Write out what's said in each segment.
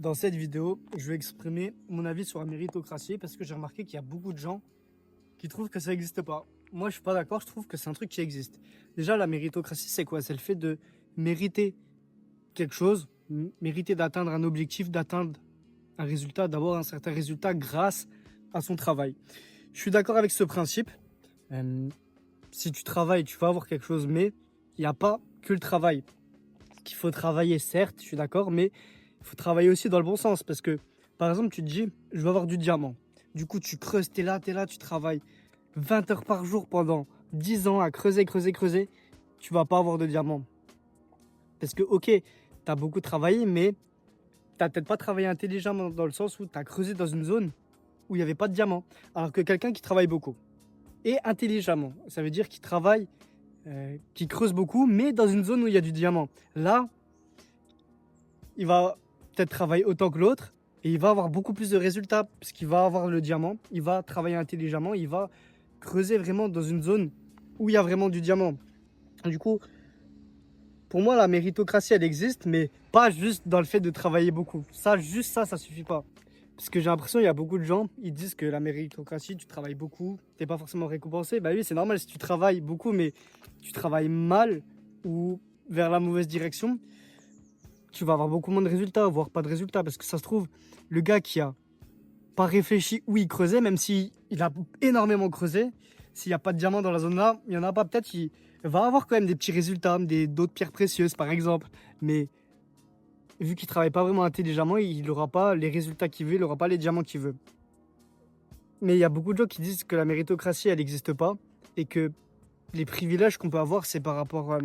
Dans cette vidéo, je vais exprimer mon avis sur la méritocratie parce que j'ai remarqué qu'il y a beaucoup de gens qui trouvent que ça n'existe pas. Moi, je suis pas d'accord, je trouve que c'est un truc qui existe. Déjà, la méritocratie, c'est quoi? C'est le fait de mériter quelque chose, mériter d'atteindre un objectif, d'atteindre un résultat, d'avoir un certain résultat grâce à son travail. Je suis d'accord avec ce principe. Euh, Si tu travailles, tu vas avoir quelque chose, mais il n'y a pas que le travail. Qu'il faut travailler, certes, je suis d'accord, mais il faut travailler aussi dans le bon sens. Parce que, par exemple, tu te dis, je veux avoir du diamant. Du coup, tu creuses, t'es là, tu travailles 20 heures par jour pendant 10 ans à creuser, creuser, creuser. Tu vas pas avoir de diamant. Parce que, ok, tu as beaucoup travaillé, mais tu peut-être pas travaillé intelligemment dans le sens où tu as creusé dans une zone où il n'y avait pas de diamant. Alors que quelqu'un qui travaille beaucoup et intelligemment, ça veut dire qu'il travaille, qu'il creuse beaucoup, mais dans une zone où il y a du diamant. Là, il va peut-être travailler autant que l'autre et il va avoir beaucoup plus de résultats parce qu'il va avoir le diamant, il va travailler intelligemment, il va creuser vraiment dans une zone où il y a vraiment du diamant. Du coup, pour moi, la méritocratie, elle existe, mais pas juste dans le fait de travailler beaucoup. Ça, juste ça suffit pas. Parce que j'ai l'impression qu'il y a beaucoup de gens, ils disent que la méritocratie, tu travailles beaucoup, t'es pas forcément récompensé. Bah oui, c'est normal si tu travailles beaucoup, mais tu travailles mal ou vers la mauvaise direction, tu vas avoir beaucoup moins de résultats, voire pas de résultats. Parce que ça se trouve, le gars qui a pas réfléchi où il creusait, même s'il a énormément creusé, s'il n'y a pas de diamant dans la zone là, il y en a pas, peut-être il va avoir quand même des petits résultats, d'autres pierres précieuses par exemple. Mais vu qu'il travaille pas vraiment intelligemment, il n'aura pas les résultats qu'il veut, il n'aura pas les diamants qu'il veut. Mais il y a beaucoup de gens qui disent que la méritocratie, elle n'existe pas et que les privilèges qu'on peut avoir, c'est par rapport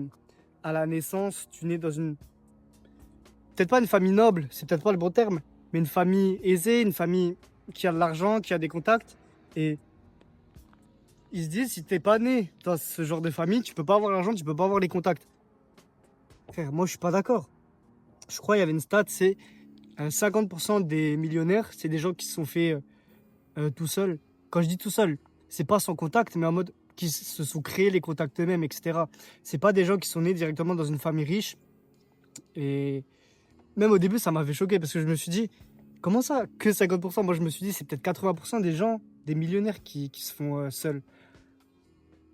à la naissance. Tu nais dans une peut-être pas une famille noble, c'est peut-être pas le bon terme, mais une famille aisée, une famille qui a de l'argent, qui a des contacts. Et ils se disent, si t'es pas né dans ce genre de famille, tu peux pas avoir l'argent, tu peux pas avoir les contacts. Frère, moi je suis pas d'accord. Je crois qu'il y avait une stat, c'est 50% des millionnaires, c'est des gens qui se sont fait tout seuls. Quand je dis tout seul, c'est pas sans contact, mais en mode qui se sont créés les contacts eux-mêmes, etc. C'est pas des gens qui sont nés directement dans une famille riche. Et même au début, ça m'avait choqué parce que je me suis dit, comment ça, que 50%? Moi, je me suis dit, c'est peut-être 80% des gens, des millionnaires qui se font seuls.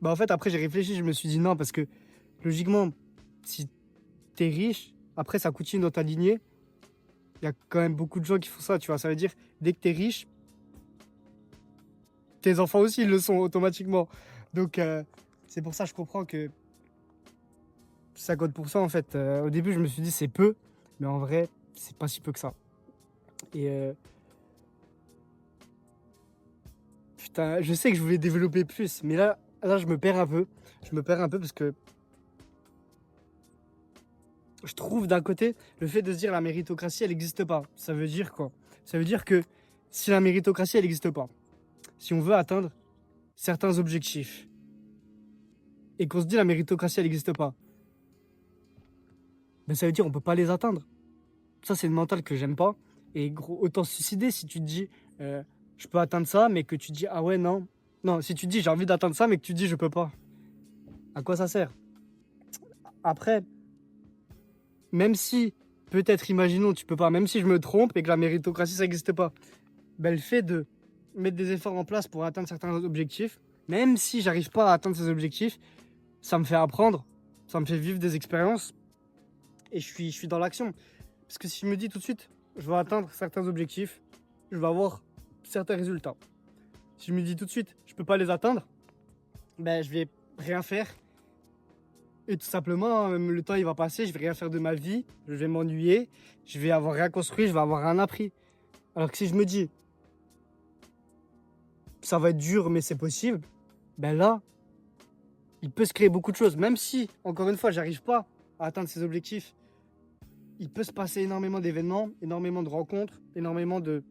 Bah, en fait, après, j'ai réfléchi, je me suis dit non, parce que logiquement, si t'es riche, après, ça continue dans ta lignée. Il y a quand même beaucoup de gens qui font ça, tu vois. Ça veut dire, dès que t'es riche, tes enfants aussi, ils le sont automatiquement. Donc, c'est pour ça que je comprends que 50%, en fait, au début, je me suis dit, c'est peu, mais en vrai, c'est pas si peu que ça. Et putain, je sais que je voulais développer plus, mais là, je me perds un peu. Je me perds un peu parce que je trouve d'un côté, le fait de se dire la méritocratie, elle n'existe pas. Ça veut dire quoi? Ça veut dire que si la méritocratie, elle n'existe pas, si on veut atteindre certains objectifs et qu'on se dit la méritocratie, elle n'existe pas, ben ça veut dire on peut pas les atteindre. Ça, c'est une mentale que j'aime pas. Et gros, autant se suicider si tu te dis je peux atteindre ça, mais que tu dis ah ouais, non. Non, si tu te dis j'ai envie d'atteindre ça, mais que tu te dis je peux pas. À quoi ça sert? Après, même si, peut-être, imaginons, tu peux pas, même si je me trompe et que la méritocratie, ça n'existe pas, ben, le fait de mettre des efforts en place pour atteindre certains objectifs, même si j'arrive pas à atteindre ces objectifs, ça me fait apprendre, ça me fait vivre des expériences et je suis dans l'action. Parce que si je me dis tout de suite, je vais atteindre certains objectifs, je vais avoir certains résultats. Si je me dis tout de suite, je peux pas les atteindre, ben, je vais rien faire. Et tout simplement, le temps il va passer, je vais rien faire de ma vie, je vais m'ennuyer, je vais avoir rien construit, je vais avoir rien appris. Alors que si je me dis, ça va être dur, mais c'est possible, ben là, il peut se créer beaucoup de choses. Même si, encore une fois, j'arrive pas à atteindre ces objectifs, il peut se passer énormément d'événements, énormément de rencontres, énormément de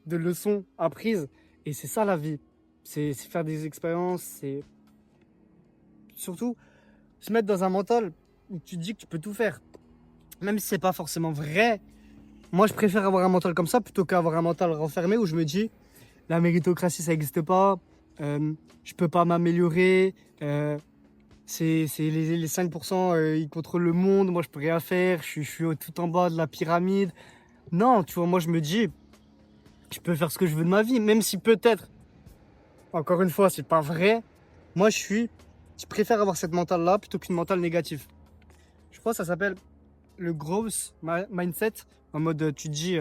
leçons apprises. Et c'est ça la vie. C'est faire des expériences, c'est surtout se mettre dans un mental où tu te dis que tu peux tout faire. Même si c'est pas forcément vrai, moi je préfère avoir un mental comme ça plutôt qu'avoir un mental renfermé où je me dis la méritocratie ça n'existe pas, je peux pas m'améliorer, c'est les 5% ils contrôlent le monde, moi je peux rien faire, je suis tout en bas de la pyramide. Non, tu vois, moi, je me dis, je peux faire ce que je veux de ma vie, même si peut-être, encore une fois, c'est pas vrai. Moi, je préfère avoir cette mentale-là plutôt qu'une mentale négative. Je crois que ça s'appelle le mindset, en mode tu te dis,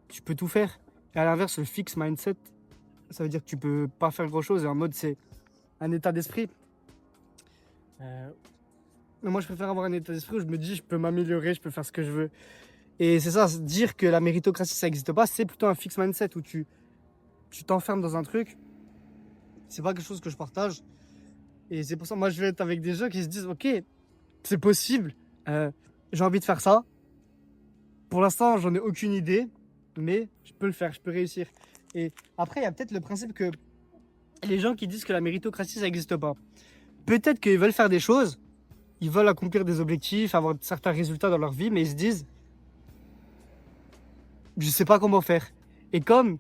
tu peux tout faire. Et à l'inverse, le fixed mindset, ça veut dire que tu peux pas faire grand-chose. Et en mode, c'est un état d'esprit. Euh, mais moi, je préfère avoir un état d'esprit où je me dis, je peux m'améliorer, je peux faire ce que je veux. Et c'est ça, dire que la méritocratie, ça n'existe pas, c'est plutôt un fixed mindset où tu t'enfermes dans un truc. C'est pas quelque chose que je partage. Et c'est pour ça, moi, je vais être avec des gens qui se disent, ok, c'est possible, euh, j'ai envie de faire ça. Pour l'instant, j'en ai aucune idée, mais je peux le faire, je peux réussir. Et après, il y a peut-être le principe que les gens qui disent que la méritocratie, ça n'existe pas. Peut-être qu'ils veulent faire des choses, ils veulent accomplir des objectifs, avoir certains résultats dans leur vie, mais ils se disent, je sais pas comment faire. Et comme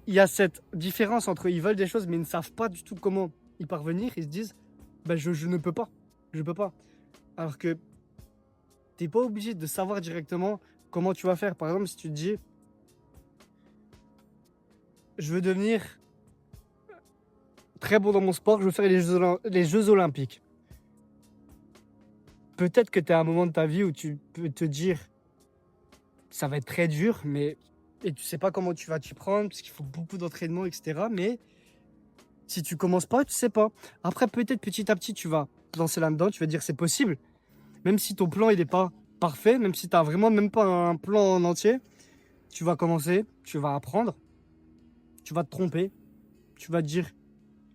il y a cette différence entre ils veulent des choses, mais ils ne savent pas du tout comment y parvenir, ils se disent, ben je ne peux pas, je peux pas. Alors que t'es pas obligé de savoir directement comment tu vas faire. Par exemple, si tu te dis, je veux devenir très bon dans mon sport, je veux faire les Jeux Olympiques. Peut-être que tu es à un moment de ta vie où tu peux te dire, ça va être très dur, mais et tu sais pas comment tu vas t'y prendre, parce qu'il faut beaucoup d'entraînement, etc. Mais si tu commences pas, tu sais pas. Après, peut-être petit à petit, tu vas te lancer là-dedans, tu vas dire c'est possible. Même si ton plan il est pas parfait, même si tu n'as vraiment même pas un plan en entier, tu vas commencer, tu vas apprendre, tu vas te tromper, tu vas te dire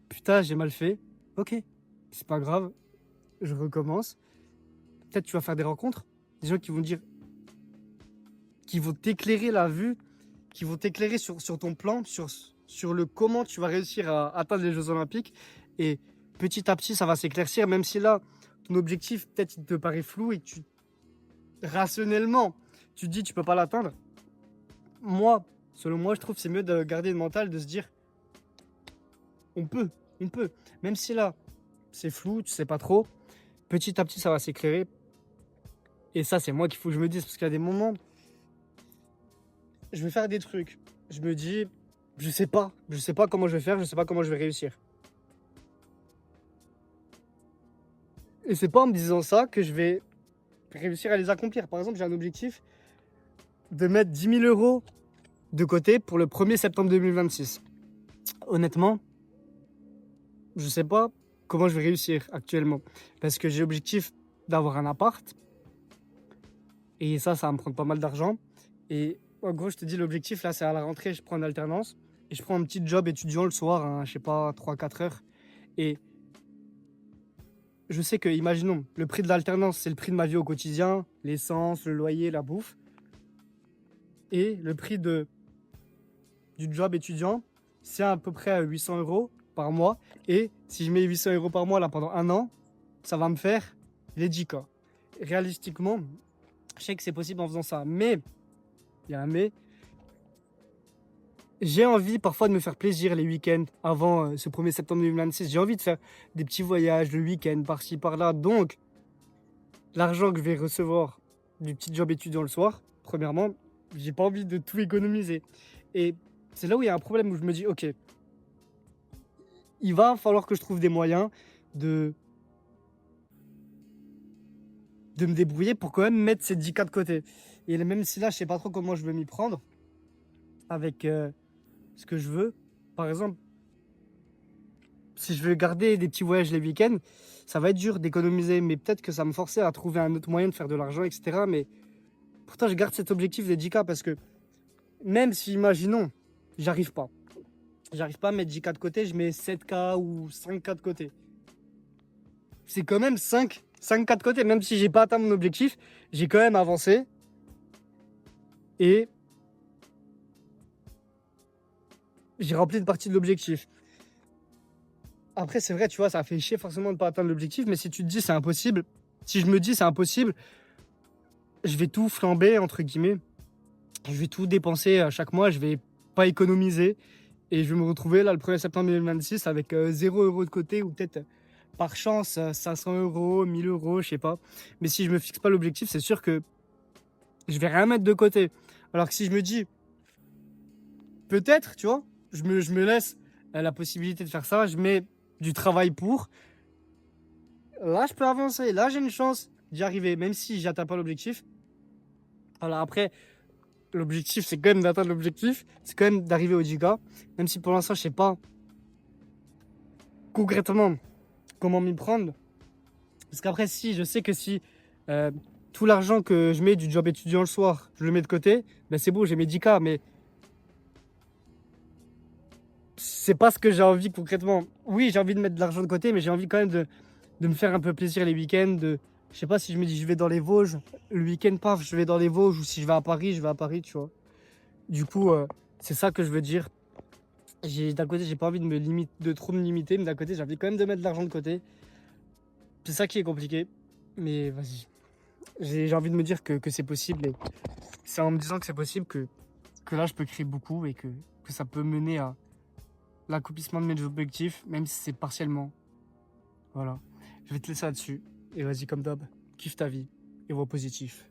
putain, j'ai mal fait. Ok, c'est pas grave, je recommence. Peut-être tu vas faire des rencontres, des gens qui vont dire, qui vont t'éclairer la vue, qui vont t'éclairer sur ton plan, sur le comment tu vas réussir à atteindre les Jeux Olympiques. Et petit à petit, ça va s'éclaircir, même si là, ton objectif, peut-être, il te paraît flou et rationnellement, tu te dis, tu peux pas l'atteindre. Moi, selon moi, je trouve que c'est mieux de garder le mental, de se dire, on peut, on peut. Même si là, c'est flou, tu sais pas trop, petit à petit, ça va s'éclairer. Et ça, c'est moi qu'il faut que je me dise, parce qu'il y a des moments, je vais faire des trucs. Je me dis, je sais pas comment je vais faire, je sais pas comment je vais réussir. Et c'est pas en me disant ça que je vais réussir à les accomplir. Par exemple, j'ai un objectif de mettre 10 000 euros de côté pour le 1er septembre 2026. Honnêtement, je sais pas comment je vais réussir actuellement. Parce que j'ai l'objectif d'avoir un appart. Et ça va me prendre pas mal d'argent. Et en gros, je te dis, l'objectif là, c'est à la rentrée, je prends une alternance. Et je prends un petit job étudiant le soir, hein, je sais pas, 3-4 heures. Et je sais que, imaginons, le prix de l'alternance, c'est le prix de ma vie au quotidien, l'essence, le loyer, la bouffe. Et le prix du job étudiant, c'est à peu près 800 euros par mois. Et si je mets 800 euros par mois là pendant un an, ça va me faire les 10K. Réalistiquement, je sais que c'est possible en faisant ça. Mais, il y a un mais, j'ai envie parfois de me faire plaisir les week-ends avant ce 1er septembre 2026. J'ai envie de faire des petits voyages le week-end par-ci par-là. Donc, l'argent que je vais recevoir du petit job étudiant le soir, premièrement, j'ai pas envie de tout économiser. Et c'est là où il y a un problème où je me dis, ok, il va falloir que je trouve des moyens de, de me débrouiller pour quand même mettre ces 10K de côté. Et même si là, je sais pas trop comment je vais m'y prendre avec ce que je veux. Par exemple, si je veux garder des petits voyages les week-ends, ça va être dur d'économiser, mais peut-être que ça me forcer à trouver un autre moyen de faire de l'argent, etc. Mais pourtant, je garde cet objectif des 10K parce que même si, imaginons, j'arrive pas à mettre 10K de côté, je mets 7K ou 5K de côté. C'est quand même 5K de côté, même si j'ai pas atteint mon objectif, j'ai quand même avancé. Et j'ai rempli une partie de l'objectif. Après, c'est vrai, tu vois, ça fait chier forcément de ne pas atteindre l'objectif, mais si tu te dis c'est impossible, si je me dis c'est impossible, je vais tout flamber, entre guillemets. Je vais tout dépenser à chaque mois, je vais pas économiser. Et je vais me retrouver là le 1er septembre 2026 avec 0 euros de côté ou peut-être par chance 500 euros, 1000 euros, je sais pas. Mais si je me fixe pas l'objectif, c'est sûr que je vais rien mettre de côté. Alors que si je me dis, peut-être, tu vois, je me laisse la possibilité de faire ça, je mets du travail pour, là je peux avancer, là j'ai une chance d'y arriver, même si j'atteins pas l'objectif. Alors après, l'objectif c'est quand même d'atteindre l'objectif, c'est quand même d'arriver au 10K, même si pour l'instant je sais pas concrètement comment m'y prendre. Parce qu'après, si je sais que si euh, tout l'argent que je mets du job étudiant le soir, je le mets de côté, ben c'est beau, j'ai mes 10K, mais c'est pas ce que j'ai envie concrètement. Oui, j'ai envie de mettre de l'argent de côté, mais j'ai envie quand même de me faire un peu plaisir les week-ends. Je sais pas si je me dis je vais dans les Vosges, le week-end, paf, je vais dans les Vosges, ou si je vais à Paris, je vais à Paris, tu vois. Du coup, c'est ça que je veux dire. D'un côté, j'ai pas envie de trop me limiter, mais d'un côté, j'ai envie quand même de mettre de l'argent de côté. C'est ça qui est compliqué. Mais vas-y. J'ai envie de me dire que c'est possible. Et c'est en me disant que c'est possible que là, je peux créer beaucoup et que ça peut mener à l'accomplissement de mes objectifs, même si c'est partiellement. Voilà. Je vais te laisser là-dessus. Et vas-y, comme d'hab, kiffe ta vie et vois positif.